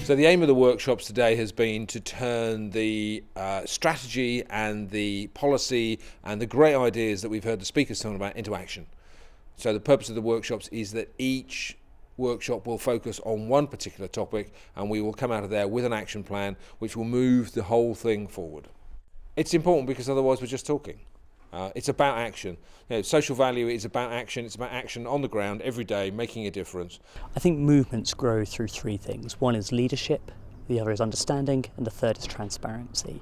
So the aim of the workshops today has been to turn the strategy and the policy and the great ideas that we've heard the speakers talking about into action. So the purpose of the workshops is that each workshop will focus on one particular topic, and we will come out of there with an action plan which will move the whole thing forward. It's important because otherwise we're just talking. It's about action. Social value is about action. It's about action on the ground every day, making a difference. I think movements grow through three things. One is leadership, the other is understanding, and the third is transparency.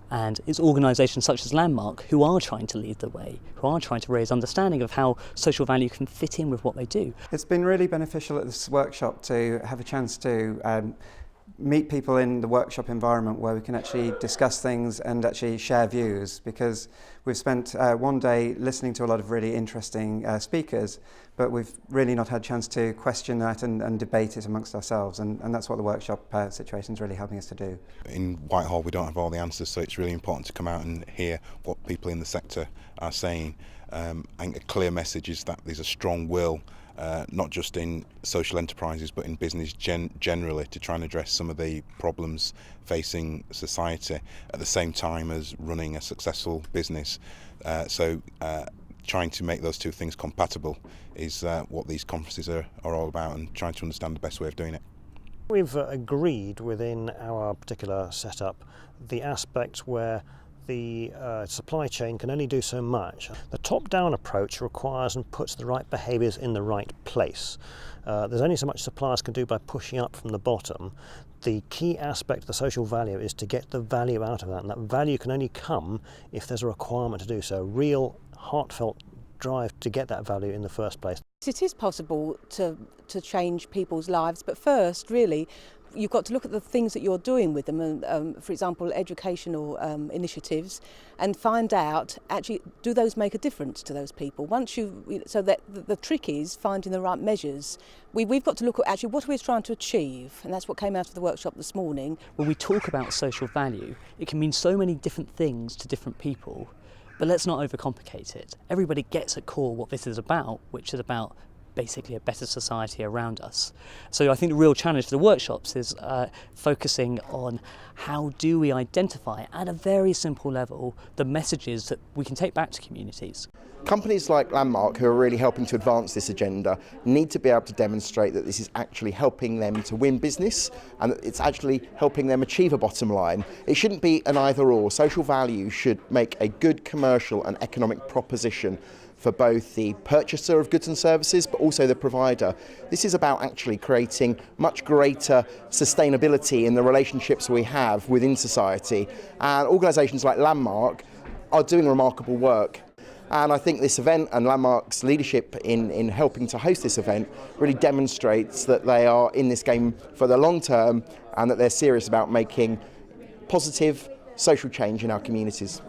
And it's organisations such as Landmark who are trying to lead the way, who are trying to raise understanding of how social value can fit in with what they do. It's been really beneficial at this workshop to have a chance to meet people in the workshop environment where we can actually discuss things and actually share views, because we've spent one day listening to a lot of really interesting speakers, but we've really not had a chance to question that and debate it amongst ourselves, and that's what the workshop situation is really helping us to do. In Whitehall we don't have all the answers, so it's really important to come out and hear what people in the sector are saying. I think a clear message is that there's a strong will, not just in social enterprises but in business generally, to try and address some of the problems facing society at the same time as running a successful business. So trying to make those two things compatible is what these conferences are all about, and trying to understand the best way of doing it. We've agreed within our particular setup the aspect where the supply chain can only do so much. The top-down approach requires and puts the right behaviours in the right place. There's only so much suppliers can do by pushing up from the bottom. The key aspect of the social value is to get the value out of that, and that value can only come if there's a requirement to do so. Real, heartfelt drive to get that value in the first place. It is possible to change people's lives, but first, really, you've got to look at the things that you're doing with them, and for example, educational initiatives, and find out actually do those make a difference to those people. So that the trick is finding the right measures. We've got to look at actually what we're trying to achieve, and that's what came out of the workshop this morning. When we talk about social value, it can mean so many different things to different people. But let's not overcomplicate it. Everybody gets at core what this is about, which is about basically a better society around us. So I think the real challenge for the workshops is focusing on how do we identify at a very simple level the messages that we can take back to communities. Companies like Landmark, who are really helping to advance this agenda, need to be able to demonstrate that this is actually helping them to win business and that it's actually helping them achieve a bottom line. It shouldn't be an either or. Social value should make a good commercial and economic proposition for both the purchaser of goods and services but also the provider. This is about actually creating much greater sustainability in the relationships we have within society, and organisations like Landmark are doing remarkable work. And I think this event and Landmark's leadership in helping to host this event really demonstrates that they are in this game for the long term and that they're serious about making positive social change in our communities.